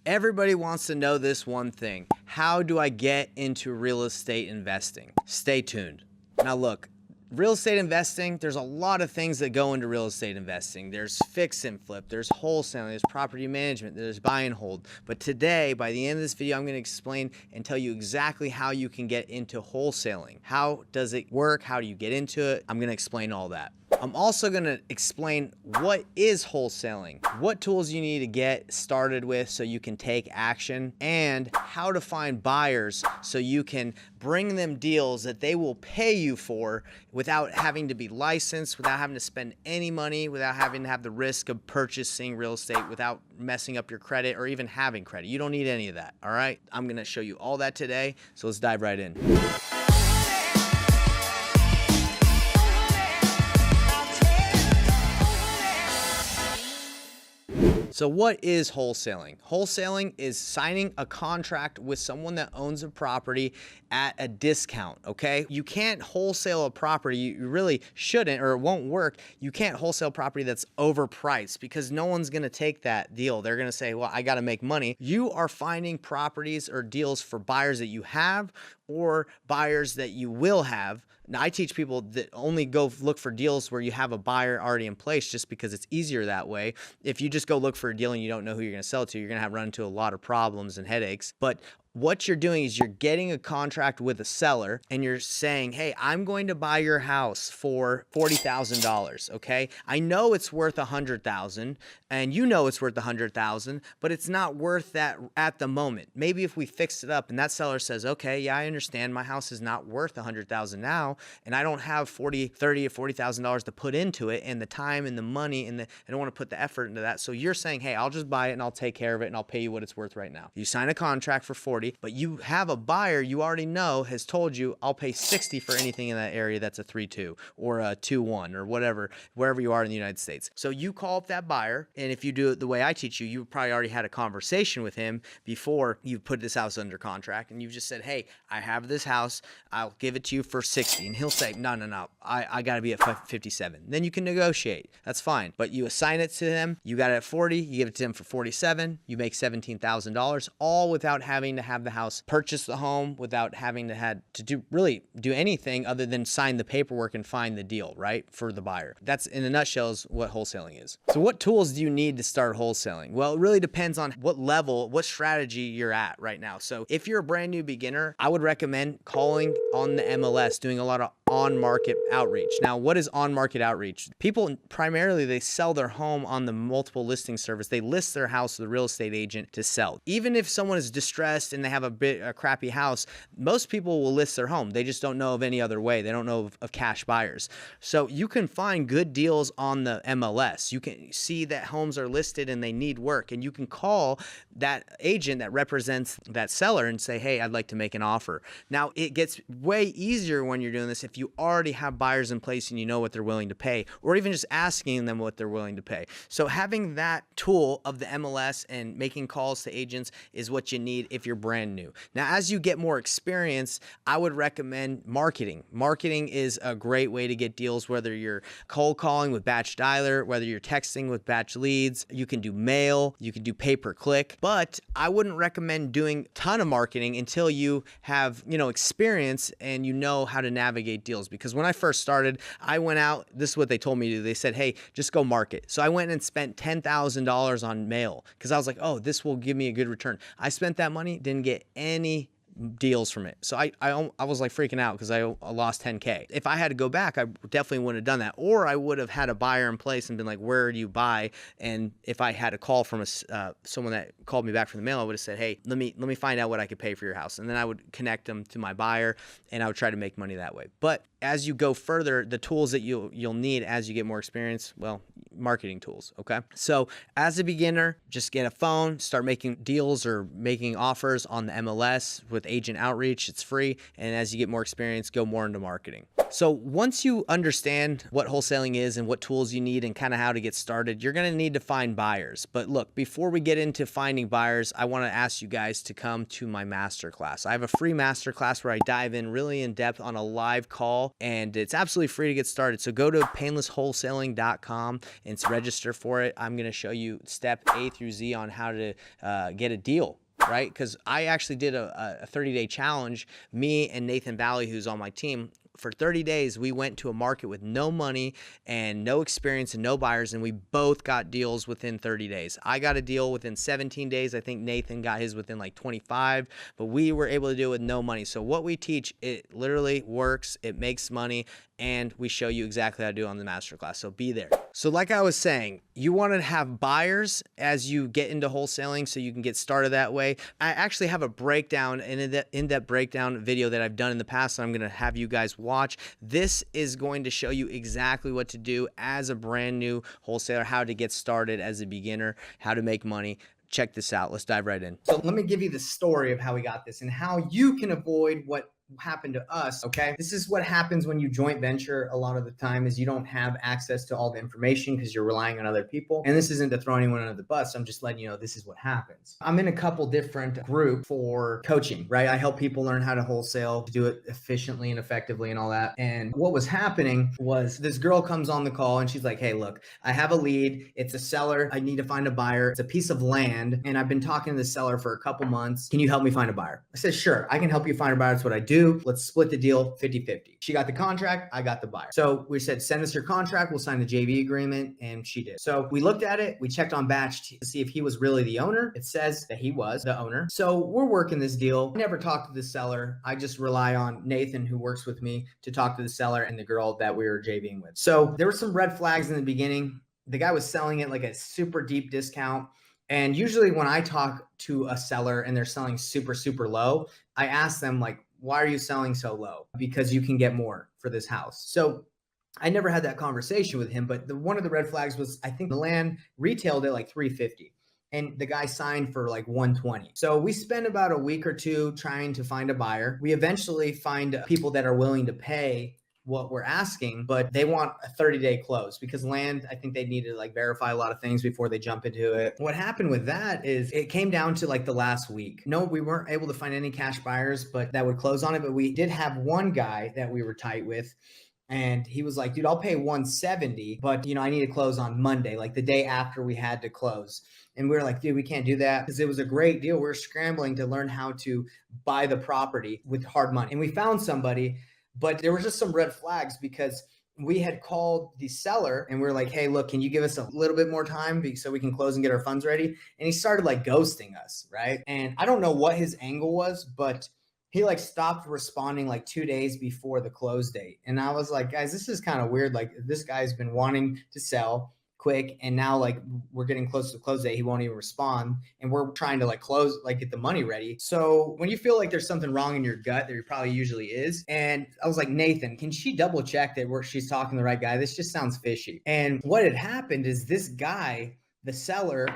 Everybody wants to know this one thing. How do I get into real estate investing? Stay tuned. Now look, real estate investing, there's a lot of things that go into real estate investing. There's fix and flip, there's wholesaling, there's property management, there's buy and hold. But today, by the end of this video, I'm going to explain and tell you exactly how you can get into wholesaling. How does it work? How do you get into it? I'm going to explain all that. I'm also going to explain what is wholesaling, what tools you need to get started with so you can take action, and how to find buyers so you can bring them deals that they will pay you for without having to be licensed, without having to spend any money, without having to have the risk of purchasing real estate, without messing up your credit or even having credit. You don't need any of that, all right? I'm going to show you all that today, so let's dive right in. So what is wholesaling? Wholesaling is signing a contract with someone that owns a property at a discount, okay? You can't wholesale a property, you really shouldn't, or it won't work. You can't wholesale property that's overpriced because no one's gonna take that deal. They're gonna say, well, I gotta make money. You are finding properties or deals for buyers that you have or buyers that you will have. Now, I teach people that only go look for deals where you have a buyer already in place just because it's easier that way. If you just go look for a deal and you don't know who you're going to sell it to, you're going to run into a lot of problems and headaches. But what you're doing is you're getting a contract with a seller and you're saying, hey, I'm going to buy your house for $40,000, okay? I know it's worth $100,000 and you know it's worth $100,000, but it's not worth that at the moment. Maybe if we fixed it up and that seller says, okay, yeah, I understand my house is not worth $100,000 now and I don't have $30,000 or $40,000 to put into it and the time and the money and I don't want to put the effort into that. So you're saying, hey, I'll just buy it and I'll take care of it and I'll pay you what it's worth right now. You sign a contract for 40, but you have a buyer you already know has told you I'll pay 60 for anything in that area that's a 3-2 or a 2-1 or whatever, wherever you are in the United States. So you call up that buyer, and if you do it the way I teach you, you probably already had a conversation with him before you put this house under contract, and you've just said, hey, I have this house, I'll give it to you for 60, and he'll say, no, I gotta be at 57. Then you can negotiate, that's fine, but you assign it to them, you got it at 40, you give it to him for 47, you make $17,000, all without having to have the house purchase the home, without having to do anything other than sign the paperwork and find the deal, right, for the buyer. That's, in a nutshell, is what wholesaling is. So what tools do you need to start wholesaling? Well, it really depends on what level, what strategy you're at right now. So if you're a brand new beginner, I would recommend calling on the MLS, doing a lot of on-market outreach. Now, what is on-market outreach? People primarily, they sell their home on the multiple listing service. They list their house with a real estate agent to sell. Even if someone is distressed and they have a crappy house, most people will list their home. They just don't know of any other way. They don't know of cash buyers. So you can find good deals on the MLS. You can see that homes are listed and they need work, and you can call that agent that represents that seller and say, hey, I'd like to make an offer. Now, it gets way easier when you're doing this if you already have buyers in place and you know what they're willing to pay, or even just asking them what they're willing to pay. So having that tool of the MLS and making calls to agents is what you need if you're brand new. Now, as you get more experience, I would recommend marketing. Marketing is a great way to get deals, whether you're cold calling with batch dialer, whether you're texting with batch leads. You can do mail, you can do pay-per-click, but I wouldn't recommend doing a ton of marketing until you have, experience and you know how to navigate deals. Because when I first started, I went out, this is what they told me to do. They said, hey, just go market. So I went and spent $10,000 on mail because I was like, oh, this will give me a good return. I spent that money, didn't get any deals from it. So I was like freaking out because I lost 10K. If I had to go back, I definitely wouldn't have done that. Or I would have had a buyer in place and been like, where do you buy? And if I had a call from someone that called me back from the mail, I would have said, hey, let me find out what I could pay for your house. And then I would connect them to my buyer and I would try to make money that way. But as you go further, the tools that you'll need as you get more experience, well, marketing tools, okay? So as a beginner, just get a phone, start making deals or making offers on the MLS with with agent outreach. It's free. And as you get more experience, go more into marketing. So once you understand what wholesaling is and what tools you need and kind of how to get started, you're going to need to find buyers. But look, before we get into finding buyers, I want to ask you guys to come to my masterclass. I have a free masterclass where I dive in really in depth on a live call, and it's absolutely free to get started. So go to painlesswholesaling.com and register for it. I'm going to show you step A through Z on how to get a deal. Right? Because I actually did a 30-day challenge, me and Nathan Valley, who's on my team. For 30 days, we went to a market with no money and no experience and no buyers, and we both got deals within 30 days. I got a deal within 17 days. I think Nathan got his within like 25, but we were able to do it with no money. So what we teach, it literally works, it makes money, and we show you exactly how to do it on the masterclass. So be there. So like I was saying, you want to have buyers as you get into wholesaling so you can get started that way. I actually have a breakdown, an in-depth breakdown video that I've done in the past, and I'm going to have you guys watch. This is going to show you exactly what to do as a brand new wholesaler, how to get started as a beginner, how to make money. Check this out. Let's dive right in. So let me give you the story of how we got this and how you can avoid what happened to us. Okay, this is what happens when you joint venture. A lot of the time is you don't have access to all the information because you're relying on other people. And this isn't to throw anyone under the bus. I'm just letting you know this is what happens. I'm in a couple different groups for coaching, right? I help people learn how to wholesale, do it efficiently and effectively and all that. And what was happening was this girl comes on the call and she's like, hey, look, I have a lead. It's a seller. I need to find a buyer. It's a piece of land. And I've been talking to the seller for a couple months. Can you help me find a buyer? I said, sure, I can help you find a buyer. That's what I do. Let's split the deal 50-50. She got the contract, I got the buyer. So we said, send us your contract, we'll sign the JV agreement, and she did. So we looked at it, we checked on Batch to see if he was really the owner. It says that he was the owner. So we're working this deal. I never talked to the seller. I just rely on Nathan, who works with me, to talk to the seller and the girl that we were JVing with. So there were some red flags in the beginning. The guy was selling it like a super deep discount. And usually when I talk to a seller and they're selling super, super low, I ask them like, why are you selling so low? Because you can get more for this house. So I never had that conversation with him, but one of the red flags was, I think the land retailed at like 350 and the guy signed for like 120. So we spent about a week or two trying to find a buyer. We eventually find people that are willing to pay what we're asking, but they want a 30-day close because land, I think they need to like verify a lot of things before they jump into it. What happened with that is it came down to like the last week. No, we weren't able to find any cash buyers, but that would close on it. But we did have one guy that we were tight with. And he was like, dude, I'll pay 170, but I need to close on Monday, like the day after we had to close. And we were like, dude, we can't do that because it was a great deal. We're scrambling to learn how to buy the property with hard money. And we found somebody. But there were just some red flags because we had called the seller and we were like, hey, look, can you give us a little bit more time so we can close and get our funds ready? And he started like ghosting us, right? And I don't know what his angle was, but he like stopped responding like 2 days before the close date. And I was like, guys, this is kind of weird. Like this guy's been wanting to sell quick and now like we're getting close to the close date, he won't even respond, and we're trying to like close, like get the money ready. So when you feel like there's something wrong in your gut, there probably usually is, and I was like, Nathan, can she double check that she's talking to the right guy? This just sounds fishy. And what had happened is this guy, the seller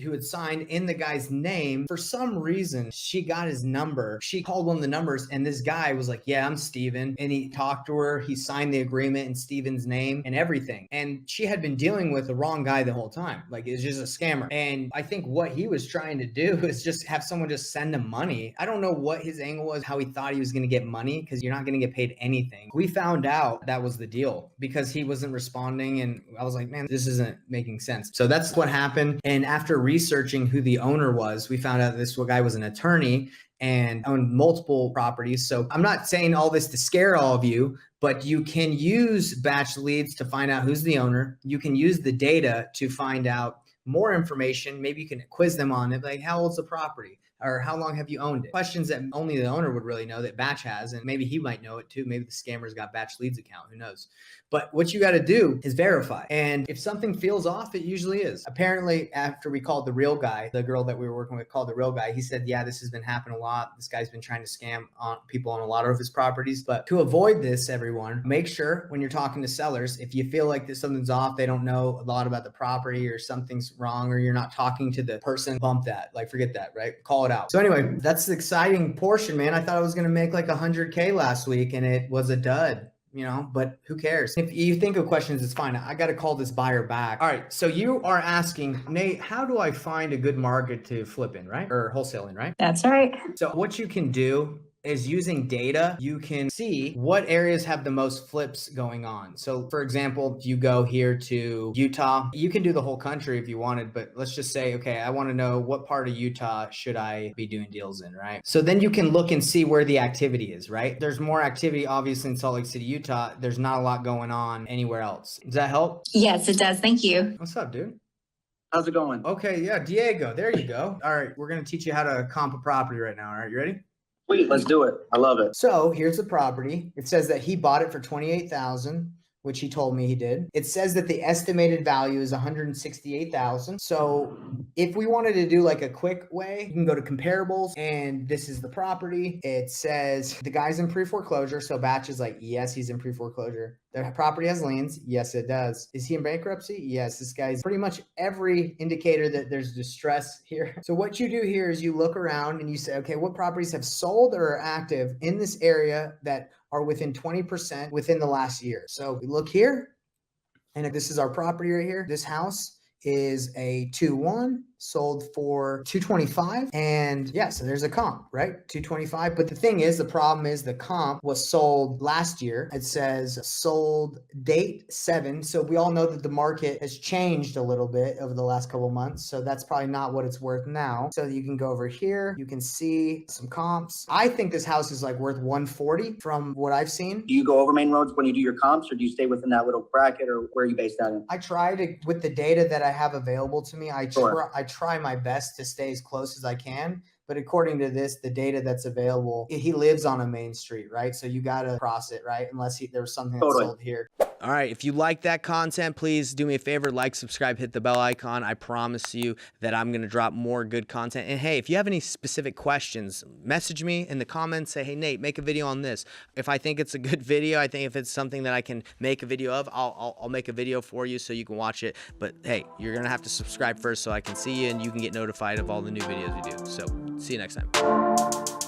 who had signed in the guy's name, for some reason, she got his number. She called one of the numbers and this guy was like, yeah, I'm Steven. And he talked to her. He signed the agreement in Steven's name and everything. And she had been dealing with the wrong guy the whole time. Like it's just a scammer. And I think what he was trying to do is just have someone just send him money. I don't know what his angle was, how he thought he was going to get money, because you're not going to get paid anything. We found out that was the deal because he wasn't responding. And I was like, man, this isn't making sense. So that's what happened. And after researching who the owner was, we found out this guy was an attorney and owned multiple properties. So I'm not saying all this to scare all of you, but you can use batch leads to find out who's the owner. You can use the data to find out more information. Maybe you can quiz them on it, like how old's the property? Or how long have you owned it? Questions that only the owner would really know, that Batch has, and maybe he might know it too. Maybe the scammer's got Batch Leads account, who knows? But what you got to do is verify. And if something feels off, it usually is. Apparently, after we called the real guy, the girl that we were working with called the real guy, he said, yeah, this has been happening a lot. This guy's been trying to scam people on a lot of his properties. But to avoid this, everyone, make sure when you're talking to sellers, if you feel like something's off, they don't know a lot about the property or something's something's wrong or you're not talking to the person, bump that. Like, forget that, right? Call it out. So anyway, that's the exciting portion, man. I thought I was going to make like 100K last week and it was a dud. You know, but who cares? If you think of questions, it's fine. I got to call this buyer back. All right. So you are asking, Nate, how do I find a good market to flip in, right? Or wholesale in, right? That's right. So what you can do is using data, you can see what areas have the most flips going on. So for example, if you go here to Utah, you can do the whole country if you wanted, but let's just say, okay, I want to know what part of Utah should I be doing deals in, right? So then you can look and see where the activity is, right? There's more activity obviously in Salt Lake City, Utah. There's not a lot going on anywhere else. Does that help? Yes, it does. Thank you. What's up, dude? How's it going? Okay, yeah, Diego, there you go. All right, we're going to teach you how to comp a property right now. All right, you ready? Sweet, let's do it. I love it. So here's the property. It says that he bought it for $28,000, which he told me he did. It says that the estimated value is $168,000. So if we wanted to do like a quick way, you can go to comparables and this is the property. It says the guy's in pre-foreclosure. So Batch is like, yes, he's in pre-foreclosure. The property has liens. Yes, it does. Is he in bankruptcy? Yes, this guy's pretty much every indicator that there's distress here. So what you do here is you look around and you say, okay, what properties have sold or are active in this area that are within 20% within the last year. So we look here, and if this is our property right here, this house is a 2-1 sold for 225. And yeah, so there's a comp, right? 225. But the thing is, the problem is the comp was sold last year. It says sold date 7. So we all know that the market has changed a little bit over the last couple of months. So that's probably not what it's worth now. So you can go over here. You can see some comps. I think this house is like worth 140 from what I've seen. Do you go over main roads when you do your comps, or do you stay within that little bracket, or where are you based that in? I try to, with the data that I have available to me, I try my best to stay as close as I can. But according to this, the data that's available, he lives on a main street, right? So you got to cross it, right? Unless there was something that's sold here. All right, if you like that content, please do me a favor, like, subscribe, hit the bell icon. I promise you that I'm going to drop more good content. And hey, if you have any specific questions, message me in the comments. Say, hey, Nate, make a video on this. If I think it's a good video, I think if it's something that I can make a video of, I'll make a video for you so you can watch it. But hey, you're going to have to subscribe first so I can see you and you can get notified of all the new videos we do. So see you next time.